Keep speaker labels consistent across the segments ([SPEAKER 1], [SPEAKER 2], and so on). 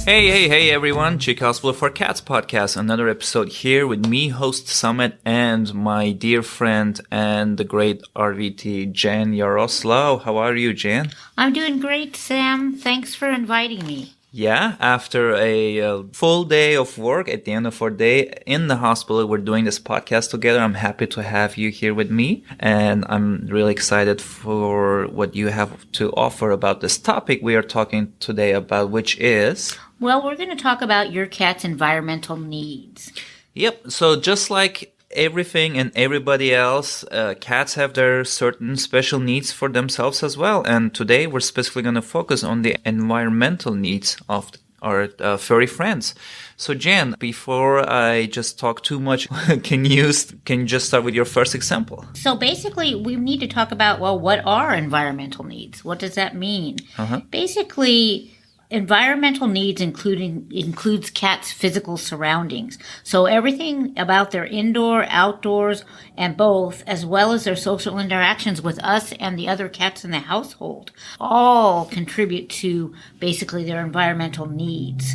[SPEAKER 1] Hey everyone, Chick Hospital for Cats podcast. Another episode here with me, host Summit, and my dear friend and the great RVT, Jan Yaroslav. How are you, Jan?
[SPEAKER 2] I'm doing great, Sam. Thanks for inviting me.
[SPEAKER 1] Yeah, after a full day of work, at the end of our day in the hospital, we're doing this podcast together. I'm happy to have you here with me, and I'm really excited for what you have to offer about this topic we are talking today about, which is...
[SPEAKER 2] Well, we're going to talk about your cat's environmental needs.
[SPEAKER 1] Yep, so just like everything and everybody else, cats have their certain special needs for themselves as well. And today we're specifically going to focus on the environmental needs of our furry friends. So Jan, before I just talk too much, can you just start with your first example?
[SPEAKER 2] So basically, we need to talk about, well, what are environmental needs? What does that mean? Basically, environmental needs includes cats' physical surroundings. So everything about their indoor, outdoors, and both, as well as their social interactions with us and the other cats in the household, all contribute to basically their environmental needs.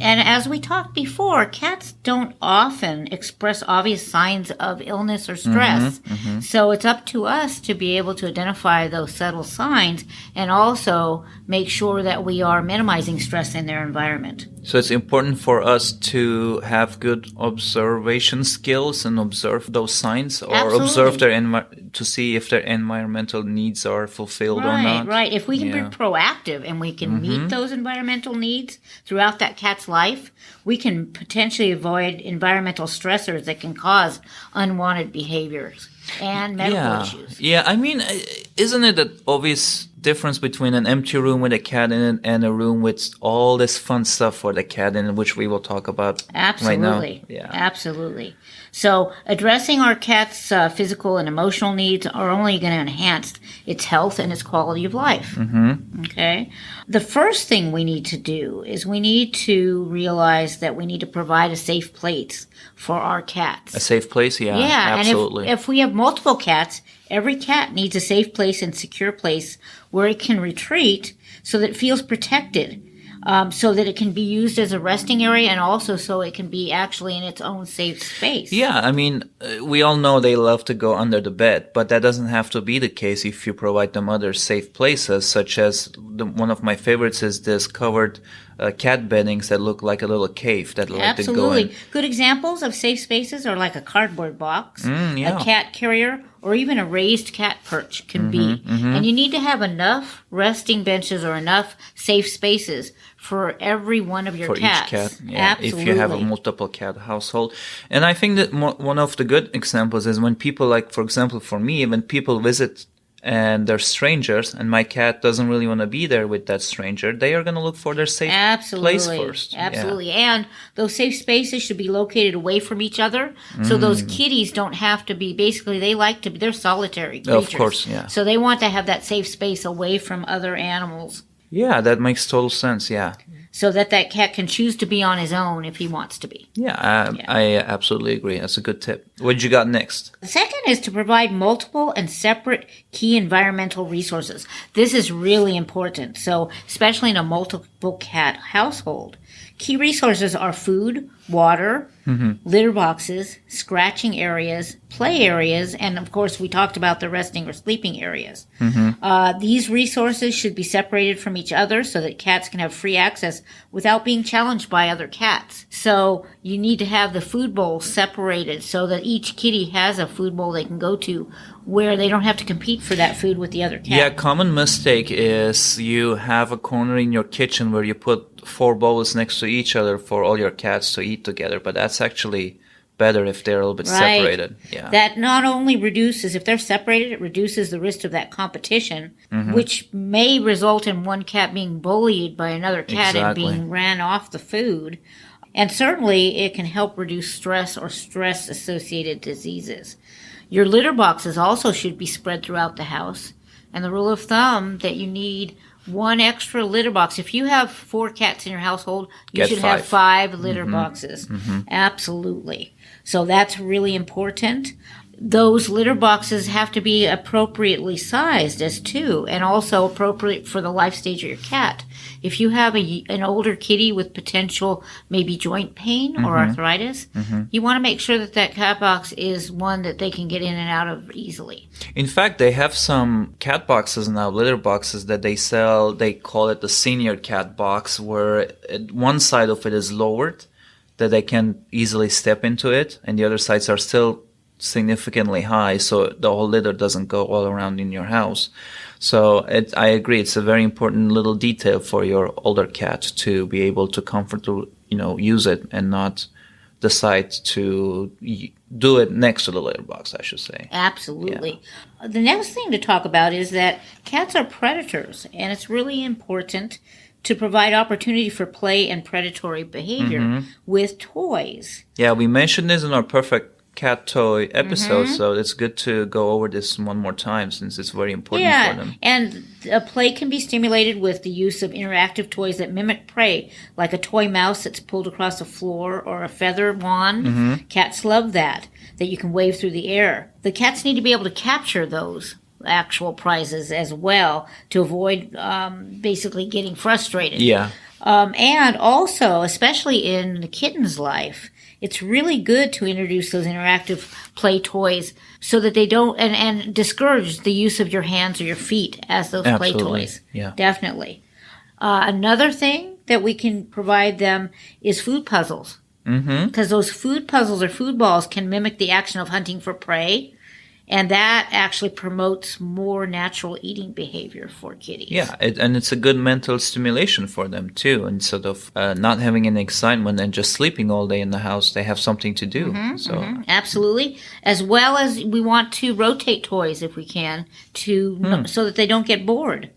[SPEAKER 2] And as we talked before, cats don't often express obvious signs of illness or stress. So it's up to us to be able to identify those subtle signs and also make sure that we are minimizing stress in their environment.
[SPEAKER 1] So it's important for us to have good observation skills and observe those signs, or
[SPEAKER 2] Absolutely.
[SPEAKER 1] observe their to see if their environmental needs are fulfilled or not.
[SPEAKER 2] Right. If we can be proactive and we can meet those environmental needs throughout that cat's life, we can potentially avoid environmental stressors that can cause unwanted behaviors and medical issues.
[SPEAKER 1] Yeah, I mean, isn't it an obvious difference between an empty room with a cat in it and a room with all this fun stuff for the cat in it, which we will talk about right now?
[SPEAKER 2] Yeah. Absolutely. So addressing our cat's physical and emotional needs are only going to enhance its health and its quality of life. Okay. The first thing we need to do is we need to realize that we need to provide a safe place for our cats.
[SPEAKER 1] A safe place? Yeah, absolutely.
[SPEAKER 2] And if we have multiple cats, every cat needs a safe place and secure place where it can retreat so that it feels protected, so that it can be used as a resting area and also so it can be actually in its own safe space.
[SPEAKER 1] Yeah, I mean, we all know they love to go under the bed, but that doesn't have to be the case if you provide them other safe places, such as one of my favorites is this covered cat beddings that look like a little cave that like to go in.
[SPEAKER 2] Good examples of safe spaces are like a cardboard box, a cat carrier, or even a raised cat perch can be. And you need to have enough resting benches or enough safe spaces for every one of your cats.
[SPEAKER 1] For each cat, yeah.
[SPEAKER 2] Absolutely.
[SPEAKER 1] If you have a multiple cat household. And I think that one of the good examples is when people, like, for example, for me, when people visit and they're strangers and my cat doesn't really want to be there with that stranger, they are going to look for their safe place first.
[SPEAKER 2] Absolutely. Yeah. And those safe spaces should be located away from each other. So those kitties don't have to be, basically they're solitary creatures.
[SPEAKER 1] Of course, yeah.
[SPEAKER 2] So they want to have that safe space away from other animals.
[SPEAKER 1] Yeah, that makes total sense, yeah.
[SPEAKER 2] So that cat can choose to be on his own if he wants to be.
[SPEAKER 1] Yeah, I absolutely agree. That's a good tip. What you got next?
[SPEAKER 2] The second is to provide multiple and separate key environmental resources. This is really important. So especially in a multiple cat household. Key resources are food, water, litter boxes, scratching areas, play areas, and of course we talked about the resting or sleeping areas. These resources should be separated from each other so that cats can have free access without being challenged by other cats. So you need to have the food bowl separated so that each kitty has a food bowl they can go to where they don't have to compete for that food with the other cat.
[SPEAKER 1] Yeah, common mistake is you have a corner in your kitchen where you put 4 bowls next to each other for all your cats to eat together, but that's actually better if they're a little bit separated. Yeah.
[SPEAKER 2] That not only reduces, if they're separated, it reduces the risk of that competition, which may result in one cat being bullied by another cat and being ran off the food. And certainly it can help reduce stress or stress-associated diseases. Your litter boxes also should be spread throughout the house. And the rule of thumb that you need one extra litter box. If you have 4 cats in your household, you should have 5 litter boxes. Absolutely. So that's really important. those litter boxes have to be appropriately sized as too, and also appropriate for the life stage of your cat. If you have an older kitty with potential maybe joint pain or arthritis, you want to make sure that that cat box is one that they can get in and out of easily.
[SPEAKER 1] In fact, they have some cat boxes now, litter boxes that they sell. They call it the senior cat box, where one side of it is lowered, that they can easily step into it, and the other sides are still significantly high, so the whole litter doesn't go all around in your house. So I agree, it's a very important little detail for your older cat to be able to comfortably, use it and not decide to do it next to the litter box, I should say.
[SPEAKER 2] Absolutely. Yeah. The next thing to talk about is that cats are predators, and it's really important to provide opportunity for play and predatory behavior with toys. Yeah,
[SPEAKER 1] we mentioned this in our Perfect Cat Toy episode, so it's good to go over this one more time since it's very important for them.
[SPEAKER 2] And play can be stimulated with the use of interactive toys that mimic prey, like a toy mouse that's pulled across the floor or a feather wand. Cats love that you can wave through the air. The cats need to be able to capture those actual prizes as well to avoid basically getting frustrated.
[SPEAKER 1] Yeah.
[SPEAKER 2] And also, especially in the kitten's life, it's really good to introduce those interactive play toys so that they don't, and discourage the use of your hands or your feet as those play toys.
[SPEAKER 1] Yeah.
[SPEAKER 2] Definitely. Another thing that we can provide them is food puzzles. Because those food puzzles or food balls can mimic the action of hunting for prey. And that actually promotes more natural eating behavior for kitties.
[SPEAKER 1] Yeah, and it's a good mental stimulation for them, too. Instead of not having any excitement and just sleeping all day in the house, they have something to do.
[SPEAKER 2] Absolutely. As well as we want to rotate toys if we can, so that they don't get bored.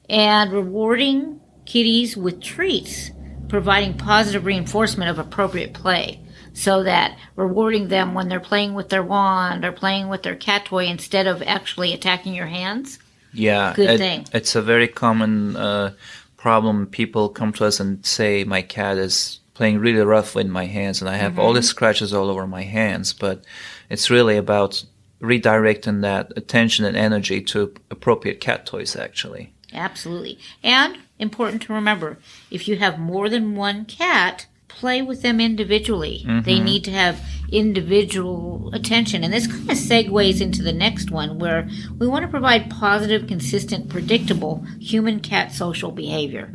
[SPEAKER 2] And rewarding kitties with treats, providing positive reinforcement of appropriate play. So that rewarding them when they're playing with their wand or playing with their cat toy instead of actually attacking your hands.
[SPEAKER 1] Yeah,
[SPEAKER 2] good thing.
[SPEAKER 1] It's a very common problem. People come to us and say, my cat is playing really rough with my hands and I have all these scratches all over my hands. But it's really about redirecting that attention and energy to appropriate cat toys, actually.
[SPEAKER 2] Absolutely. And important to remember, if you have more than one cat, play with them individually. They need to have individual attention. And this kind of segues into the next one, where we want to provide positive, consistent, predictable human-cat social behavior.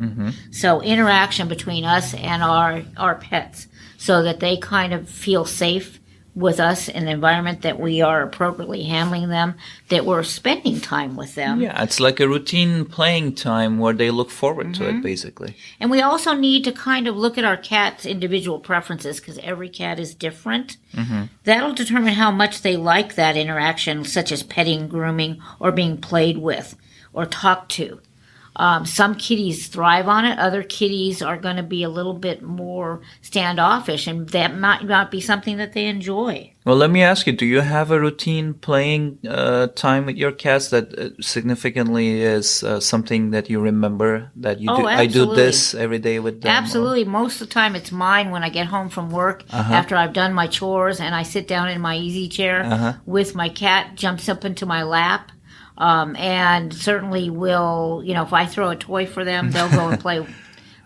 [SPEAKER 2] So interaction between us and our pets, so that they kind of feel safe with us in the environment, that we are appropriately handling them, that we're spending time with them.
[SPEAKER 1] Yeah, it's like a routine playing time where they look forward to it, basically.
[SPEAKER 2] And we also need to kind of look at our cat's individual preferences, because every cat is different. That'll determine how much they like that interaction, such as petting, grooming, or being played with or talked to. Some kitties thrive on it. Other kitties are going to be a little bit more standoffish, and that might not be something that they enjoy.
[SPEAKER 1] Well, let me ask you, do you have a routine playing time with your cats that significantly is something that you remember that you do? I do this every day with them?
[SPEAKER 2] Absolutely. Most of the time it's mine when I get home from work after I've done my chores and I sit down in my easy chair with my cat, jumps up into my lap. And certainly will, if I throw a toy for them, they'll go and play.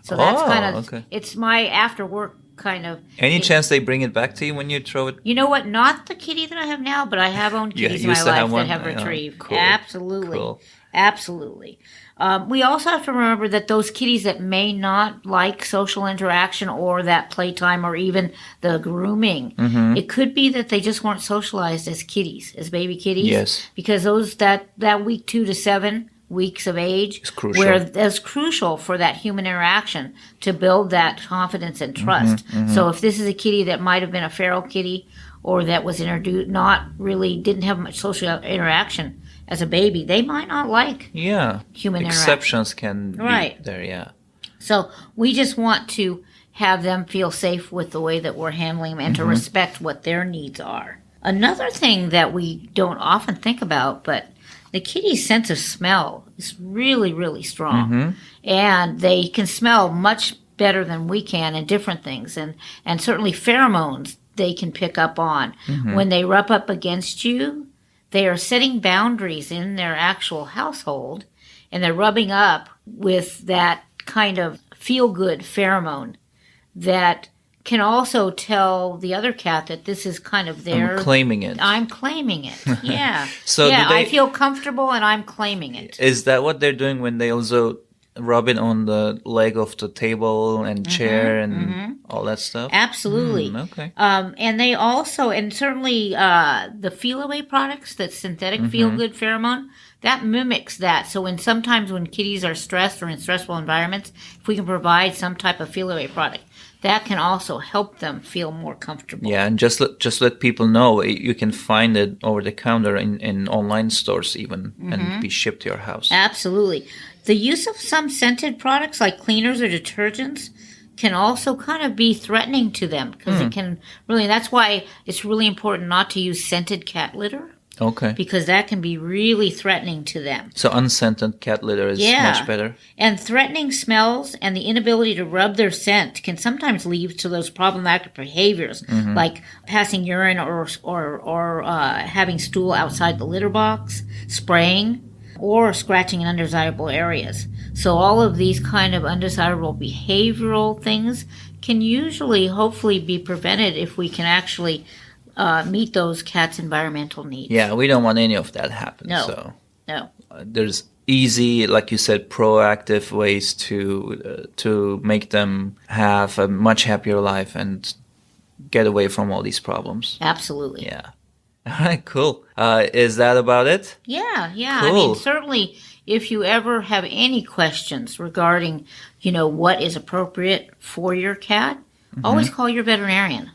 [SPEAKER 2] So that's kind of, it's my after work kind of.
[SPEAKER 1] Any chance they bring it back to you when you throw it?
[SPEAKER 2] You know what? Not the kitty that I have now, but I have owned kitties in my life that have retrieved.
[SPEAKER 1] Cool.
[SPEAKER 2] Absolutely.
[SPEAKER 1] Cool.
[SPEAKER 2] Absolutely. We also have to remember that those kitties that may not like social interaction or that playtime or even the grooming, it could be that they just weren't socialized as kitties, as baby kitties.
[SPEAKER 1] Yes.
[SPEAKER 2] Because that week 2 to 7 weeks of age,
[SPEAKER 1] it's crucial.
[SPEAKER 2] where that's crucial for that human interaction to build that confidence and trust. So if this is a kitty that might have been a feral kitty or that was introduced, didn't have much social interaction as a baby, they might not like human
[SPEAKER 1] exceptions
[SPEAKER 2] interaction.
[SPEAKER 1] Can be there, yeah.
[SPEAKER 2] So we just want to have them feel safe with the way that we're handling them and to respect what their needs are. Another thing that we don't often think about, but the kitty's sense of smell is really, really strong. And they can smell much better than we can in different things. And certainly pheromones, they can pick up on. When they rub up against you, they are setting boundaries in their actual household, and they're rubbing up with that kind of feel-good pheromone that can also tell the other cat that this is kind of their...
[SPEAKER 1] I'm claiming it.
[SPEAKER 2] Yeah.
[SPEAKER 1] So
[SPEAKER 2] yeah,
[SPEAKER 1] do they,
[SPEAKER 2] I feel comfortable and I'm claiming it.
[SPEAKER 1] Is that what they're doing when they also rub it on the leg of the table and chair and all that stuff?
[SPEAKER 2] Absolutely.
[SPEAKER 1] Okay.
[SPEAKER 2] And they also, and certainly the feel-away products, that synthetic feel-good pheromone, that mimics that. So sometimes when kitties are stressed or in stressful environments, if we can provide some type of feel-away product, that can also help them feel more comfortable.
[SPEAKER 1] Yeah, and just let people know you can find it over the counter in online stores even and be shipped to your house.
[SPEAKER 2] Absolutely. The use of some scented products like cleaners or detergents can also kind of be threatening to them because it can really, that's why it's really important not to use scented cat litter.
[SPEAKER 1] Okay.
[SPEAKER 2] Because that can be really threatening to them.
[SPEAKER 1] So unscented cat litter is much better.
[SPEAKER 2] And threatening smells and the inability to rub their scent can sometimes lead to those problematic behaviors, like passing urine or having stool outside the litter box, spraying, or scratching in undesirable areas. So all of these kind of undesirable behavioral things can usually, hopefully, be prevented if we can actually meet those cats' environmental needs.
[SPEAKER 1] Yeah, we don't want any of that happen.
[SPEAKER 2] No.
[SPEAKER 1] There's easy, like you said, proactive ways to make them have a much happier life and get away from all these problems.
[SPEAKER 2] Absolutely.
[SPEAKER 1] Yeah. All right, cool. Is that about it?
[SPEAKER 2] Yeah.
[SPEAKER 1] Cool.
[SPEAKER 2] I mean, certainly, if you ever have any questions regarding, what is appropriate for your cat, always call your veterinarian.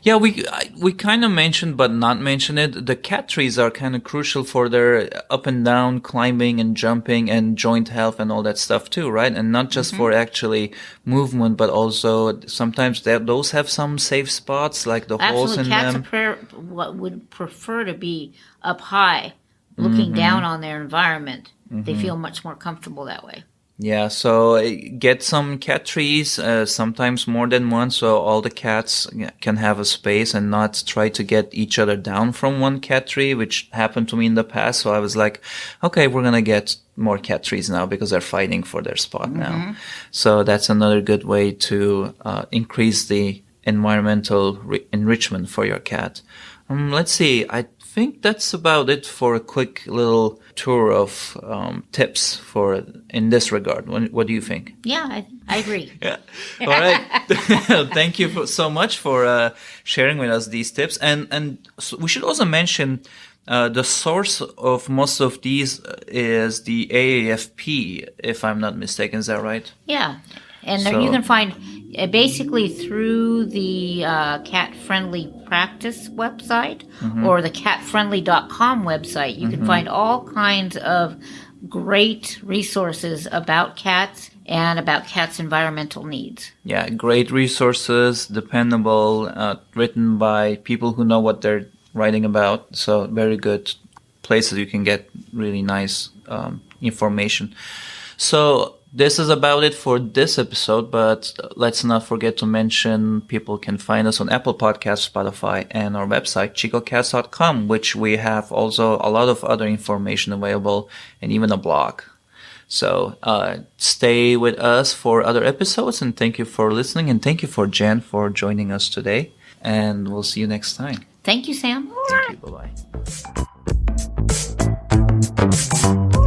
[SPEAKER 1] Yeah, we kind of mentioned, but not mentioned it. The cat trees are kind of crucial for their up and down climbing and jumping and joint health and all that stuff too, right? And not just for actually movement, but also sometimes those have some safe spots, like the holes in them.
[SPEAKER 2] Cats would prefer to be up high, looking down on their environment. They feel much more comfortable that way.
[SPEAKER 1] Yeah, so get some cat trees, sometimes more than one, so all the cats can have a space and not try to get each other down from one cat tree, which happened to me in the past. So I was like, okay, we're going to get more cat trees now because they're fighting for their spot now. So that's another good way to increase the environmental enrichment for your cat. Let's see, I think that's about it for a quick little tour of tips in this regard. What do you think?
[SPEAKER 2] Yeah, I agree.
[SPEAKER 1] Yeah. All right. Thank you so much for sharing with us these tips. And so we should also mention the source of most of these is the AAFP, if I'm not mistaken. Is that right?
[SPEAKER 2] Yeah. And you can find basically through the Cat Friendly Practice website or the catfriendly.com website. You can find all kinds of great resources about cats and about cats' environmental needs.
[SPEAKER 1] Yeah, great resources, dependable, written by people who know what they're writing about. So very good places you can get really nice information. So this is about it for this episode, but let's not forget to mention people can find us on Apple Podcasts, Spotify, and our website, chicocats.com, which we have also a lot of other information available and even a blog. So stay with us for other episodes, and thank you for listening, and thank you for Jan for joining us today, and we'll see you next time.
[SPEAKER 2] Thank you, Sam.
[SPEAKER 1] Thank you. Bye-bye.